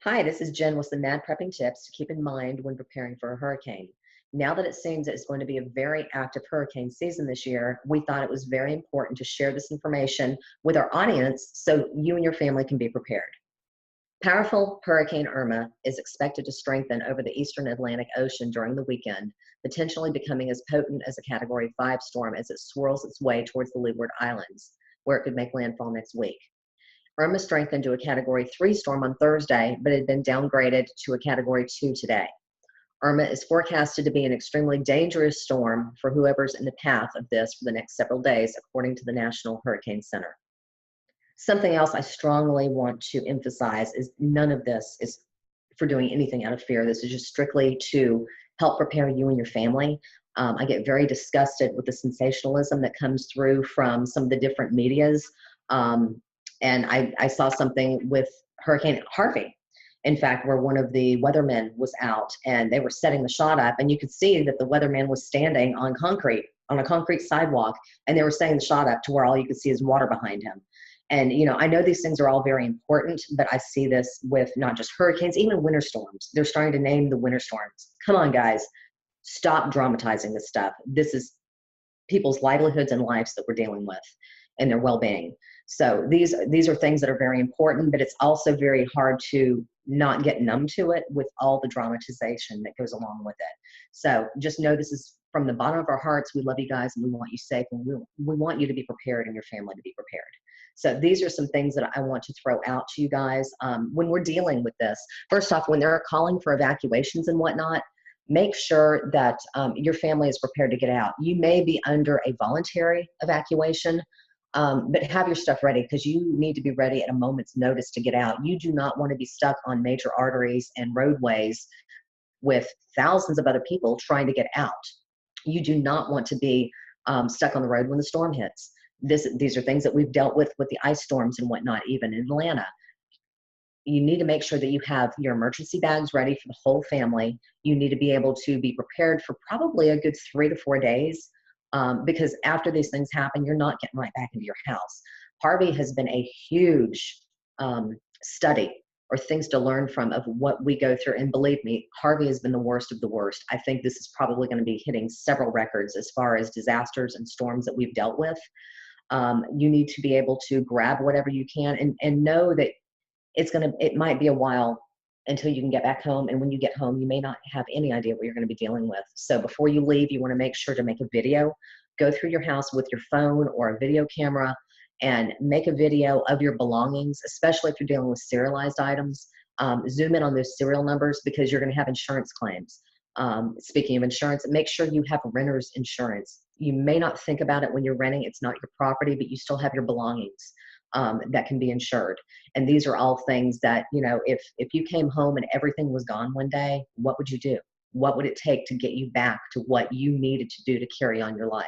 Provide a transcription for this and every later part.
Hi, this is Jen with some mad prepping tips to keep in mind when preparing for a hurricane. Now that it seems that it's going to be a very active hurricane season this year, we thought it was very important to share this information with our audience so you and your family can be prepared. Powerful Hurricane Irma is expected to strengthen over the eastern Atlantic Ocean during the weekend, potentially becoming as potent as a Category 5 storm as it swirls its way towards the Leeward Islands, where it could make landfall next week. Irma strengthened to a Category 3 storm on Thursday, but had been downgraded to a Category 2 today. Irma is forecasted to be an extremely dangerous storm for whoever's in the path of this for the next several days, according to the National Hurricane Center. Something else I strongly want to emphasize is none of this is for doing anything out of fear. This is just strictly to help prepare you and your family. I get very disgusted with the sensationalism that comes through from some of the different medias. And I saw something with Hurricane Harvey, in fact, where one of the weathermen was out and they were setting the shot up, and you could see that the weatherman was standing on concrete, on a concrete sidewalk, and they were setting the shot up to where all you could see is water behind him. And, I know these things are all very important, but I see this with not just hurricanes, even winter storms. They're starting to name the winter storms. Come on, guys, stop dramatizing this stuff. This is people's livelihoods and lives that we're dealing with and their well-being. So these are things that are very important, but it's also very hard to not get numb to it with all the dramatization that goes along with it. So just know this is from the bottom of our hearts. We love you guys and we want you safe, and we want you to be prepared and your family to be prepared. So these are some things that I want to throw out to you guys when we're dealing with this. First off, when they're calling for evacuations and whatnot, make sure that your family is prepared to get out. You may be under a voluntary evacuation, but have your stuff ready, because you need to be ready at a moment's notice to get out. You do not want to be stuck on major arteries and roadways with thousands of other people trying to get out. You do not want to be stuck on the road when the storm hits. These are things that we've dealt with the ice storms and whatnot, even in Atlanta. You need to make sure that you have your emergency bags ready for the whole family. You need to be able to be prepared for probably a good 3 to 4 days, because after these things happen, you're not getting right back into your house. Harvey has been a huge study or things to learn from of what we go through. And believe me, Harvey has been the worst of the worst. I think this is probably going to be hitting several records as far as disasters and storms that we've dealt with. You need to be able to grab whatever you can and know that it might be a while until you can get back home. And when you get home, you may not have any idea what you're going to be dealing with. So before you leave, you want to make sure to make a video. Go through your house with your phone or a video camera and make a video of your belongings, especially if you're dealing with serialized items. Zoom in on those serial numbers, because you're going to have insurance claims. Speaking of insurance, make sure you have renter's insurance. You may not think about it when you're renting. It's not your property, but you still have your belongings that can be insured. And these are all things that, if you came home and everything was gone one day, what would you do? What would it take to get you back to what you needed to do to carry on your life?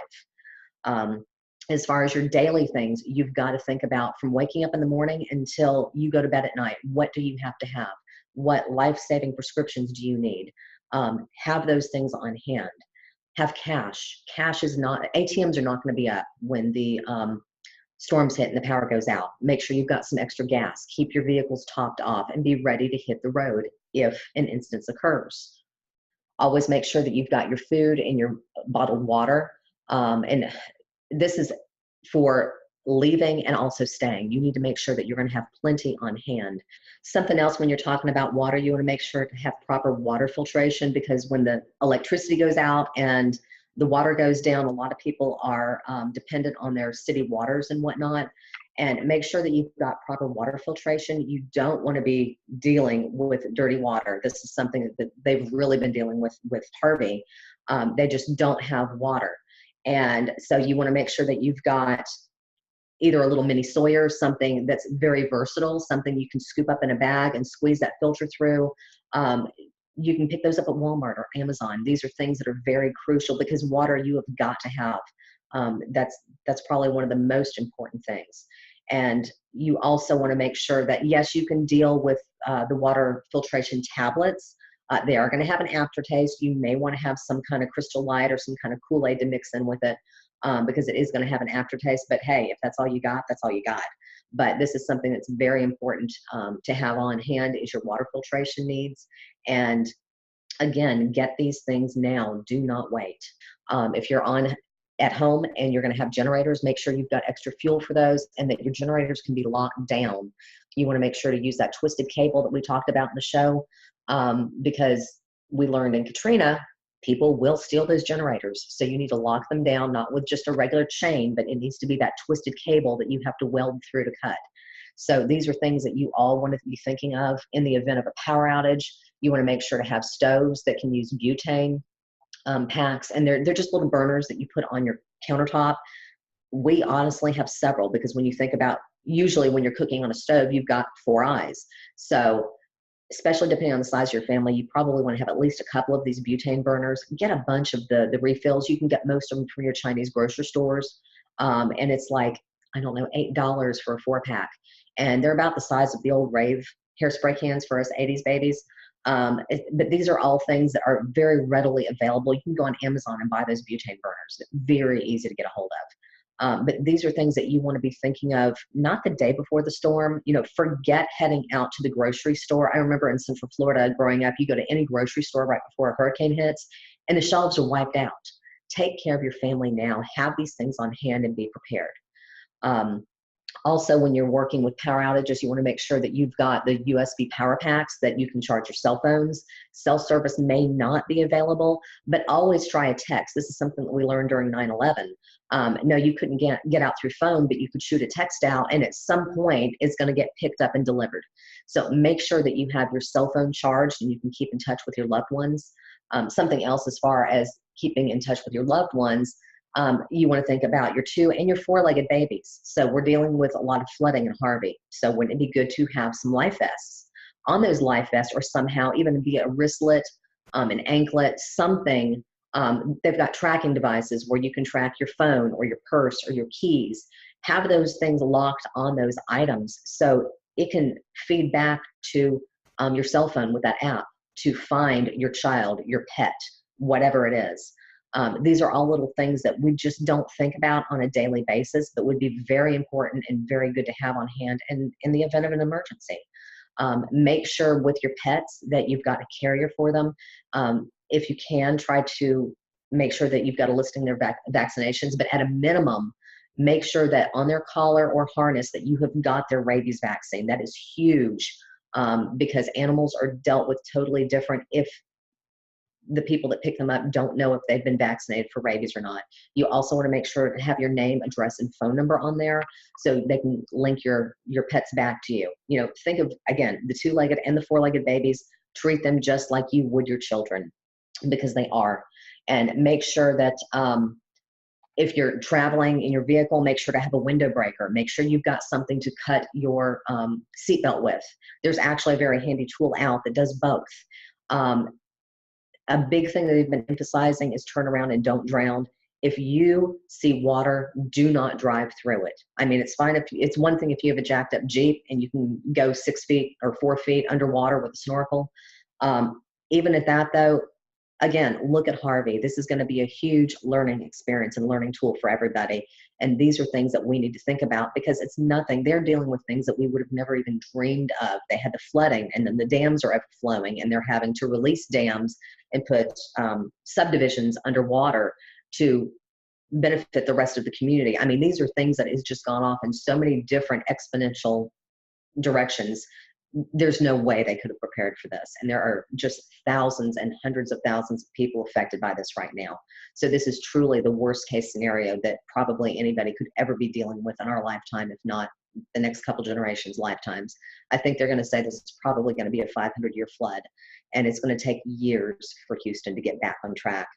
As far as your daily things, you've got to think about from waking up in the morning until you go to bed at night. What do you have to have? What life-saving prescriptions do you need? Have those things on hand. Have cash. ATMs are not going to be up when the storms hit and the power goes out. Make sure you've got some extra gas. Keep your vehicles topped off and be ready to hit the road if an instance occurs. Always make sure that you've got your food and your bottled water. And this is for leaving and also staying. You need to make sure that you're going to have plenty on hand. Something else, when you're talking about water, you want to make sure to have proper water filtration, because when the electricity goes out and the water goes down, a lot of people are dependent on their city waters and whatnot. And make sure that you've got proper water filtration. You don't want to be dealing with dirty water. This is something that they've really been dealing with Harvey. They just don't have water. And so you want to make sure that you've got either a little mini Sawyer, something that's very versatile, something you can scoop up in a bag and squeeze that filter through. You can pick those up at Walmart or Amazon. These are things that are very crucial, because water you have got to have. That's probably one of the most important things. And you also want to make sure that, yes, you can deal with the water filtration tablets. They are going to have an aftertaste. You may want to have some kind of Crystal Light or some kind of Kool-Aid to mix in with it, because it is going to have an aftertaste. But hey, if that's all you got, that's all you got. but this is something that's very important to have on hand is your water filtration needs. And again, get these things now. Do not wait. If you're on at home and you're going to have generators, make sure you've got extra fuel for those and that your generators can be locked down. You want to make sure to use that twisted cable that we talked about in the show, because we learned in Katrina, people will steal those generators. So you need to lock them down, not with just a regular chain, but it needs to be that twisted cable that you have to weld through to cut. So these are things that you all want to be thinking of in the event of a power outage. You want to make sure to have stoves that can use butane packs, and they're just little burners that you put on your countertop. We honestly have several, because when you think about, usually when you're cooking on a stove, you've got 4 eyes. So especially depending on the size of your family, you probably want to have at least a couple of these butane burners. Get a bunch of the refills. You can get most of them from your Chinese grocery stores. And it's like, I don't know, $8 for a 4-pack. And they're about the size of the old Rave hairspray cans for us 80s babies. But these are all things that are very readily available. You can go on Amazon and buy those butane burners. Very easy to get a hold of. But these are things that you want to be thinking of, not the day before the storm. Forget heading out to the grocery store. I remember in Central Florida growing up, you go to any grocery store right before a hurricane hits, and the shelves are wiped out. Take care of your family now. Have these things on hand and be prepared. Also, when you're working with power outages, you want to make sure that you've got the USB power packs that you can charge your cell phones. Cell service may not be available, but always try a text. This is something that we learned during 9/11. No, you couldn't get out through phone, but you could shoot a text out, and at some point it's going to get picked up and delivered. So make sure that you have your cell phone charged and you can keep in touch with your loved ones. Something else as far as keeping in touch with your loved ones, you want to think about your 2 and your 4-legged babies. So we're dealing with a lot of flooding in Harvey. So wouldn't it be good to have some life vests on those life vests, or somehow even via a wristlet, an anklet, something. They've got tracking devices where you can track your phone or your purse or your keys. Have those things locked on those items so it can feed back to your cell phone with that app to find your child, your pet, whatever it is. These are all little things that we just don't think about on a daily basis, but would be very important and very good to have on hand in the event of an emergency. Make sure with your pets that you've got a carrier for them. If you can, try to make sure that you've got a listing their vaccinations, but at a minimum, make sure that on their collar or harness that you have got their rabies vaccine. That is huge, because animals are dealt with totally different if the people that pick them up don't know if they've been vaccinated for rabies or not. You also want to make sure to have your name, address, and phone number on there so they can link your pets back to you. Think of, again, the 2-legged and the 4-legged babies. Treat them just like you would your children, because they are. And make sure that if you're traveling in your vehicle, make sure to have a window breaker. Make sure you've got something to cut your seatbelt with. There's actually a very handy tool out that does both. A big thing that they've been emphasizing is turn around and don't drown. If you see water, do not drive through it. I mean, it's fine it's one thing if you have a jacked up Jeep and you can go 6 feet or 4 feet underwater with a snorkel. Even at that though, again, look at Harvey. This is going to be a huge learning experience and learning tool for everybody. And these are things that we need to think about, because it's nothing. They're dealing with things that we would have never even dreamed of. They had the flooding, and then the dams are overflowing, and they're having to release dams and put subdivisions underwater to benefit the rest of the community. I mean, these are things that has just gone off in so many different exponential directions. There's no way they could have prepared for this. And there are just thousands and hundreds of thousands of people affected by this right now. So this is truly the worst case scenario that probably anybody could ever be dealing with in our lifetime, if not the next couple generations' lifetimes. I think they're going to say this is probably going to be a 500-year flood, and it's going to take years for Houston to get back on track.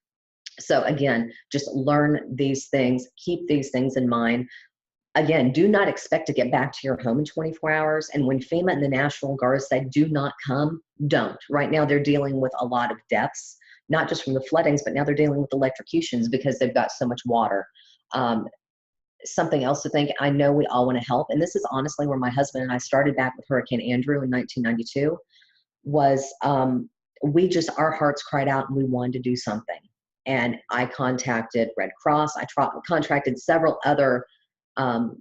So again, just learn these things, keep these things in mind. Again, do not expect to get back to your home in 24 hours. And when FEMA and the National Guard say do not come, don't. Right now they're dealing with a lot of deaths, not just from the floodings, but now they're dealing with electrocutions because they've got so much water. Something else to think, I know we all want to help. And this is honestly where my husband and I started back with Hurricane Andrew in 1992, was our hearts cried out and we wanted to do something. And I contacted Red Cross. I contracted several other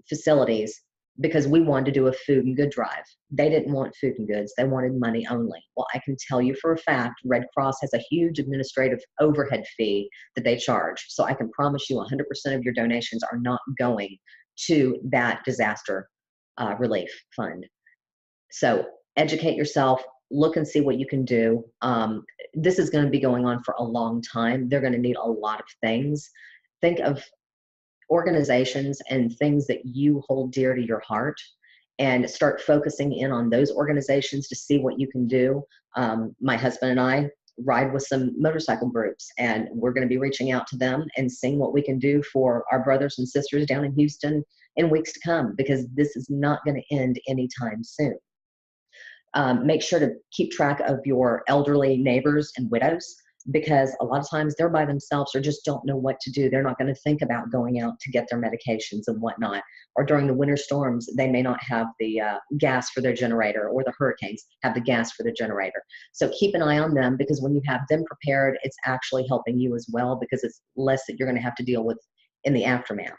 facilities because we wanted to do a food and good drive. They didn't want food and goods. They wanted money only. Well, I can tell you for a fact, Red Cross has a huge administrative overhead fee that they charge. So I can promise you 100% of your donations are not going to that disaster relief fund. So educate yourself, look and see what you can do. This is going to be going on for a long time. They're going to need a lot of things. Think of organizations and things that you hold dear to your heart and start focusing in on those organizations to see what you can do. My husband and I ride with some motorcycle groups, and we're going to be reaching out to them and seeing what we can do for our brothers and sisters down in Houston in weeks to come, because this is not going to end anytime soon. Make sure to keep track of your elderly neighbors and widows, because a lot of times they're by themselves or just don't know what to do. They're not going to think about going out to get their medications and whatnot. Or during the winter storms, they may not have the gas for their generator, or the hurricanes have the gas for their generator. So keep an eye on them, because when you have them prepared, it's actually helping you as well, because it's less that you're going to have to deal with in the aftermath.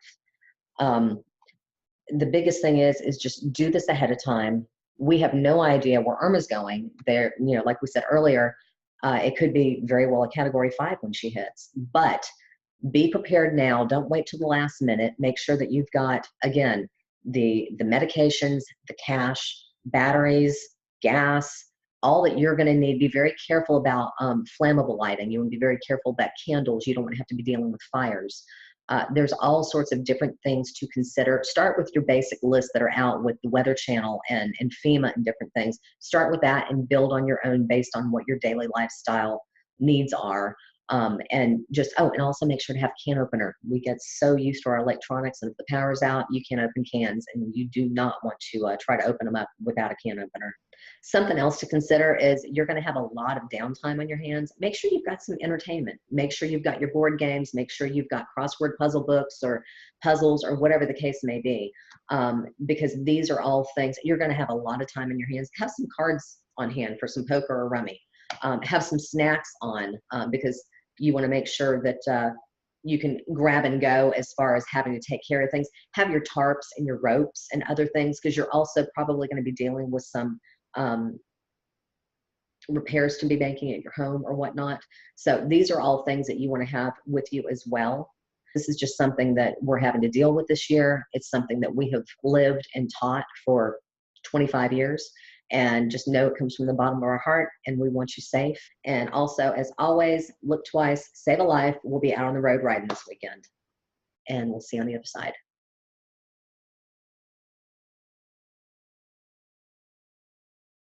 The biggest thing is just do this ahead of time. We have no idea where Irma's going. There, like we said earlier, it could be very well a Category 5 when she hits. But be prepared now. Don't wait till the last minute. Make sure that you've got, again, the medications, the cash, batteries, gas, all that you're going to need. Be very careful about flammable lighting. You want to be very careful about candles. You don't want to have to be dealing with fires. There's all sorts of different things to consider. Start with your basic list that are out with the Weather Channel and FEMA and different things. Start with that and build on your own based on what your daily lifestyle needs are. And also make sure to have a can opener. We get so used to our electronics, and if the power's out, you can't open cans, and you do not want to try to open them up without a can opener. Something else to consider is you're going to have a lot of downtime on your hands. Make sure you've got some entertainment. Make sure you've got your board games. Make sure you've got crossword puzzle books or puzzles or whatever the case may be, because these are all things you're going to have a lot of time in your hands. Have some cards on hand for some poker or rummy. Have some snacks on, because you want to make sure that you can grab and go as far as having to take care of things. Have your tarps and your ropes and other things, because you're also probably going to be dealing with some repairs to be making at your home or whatnot. So these are all things that you want to have with you as well. This is just something that we're having to deal with this year. It's something that we have lived and taught for 25 years. And just know it comes from the bottom of our heart, and we want you safe. And also, as always, look twice, save a life. We'll be out on the road riding this weekend, and we'll see you on the other side.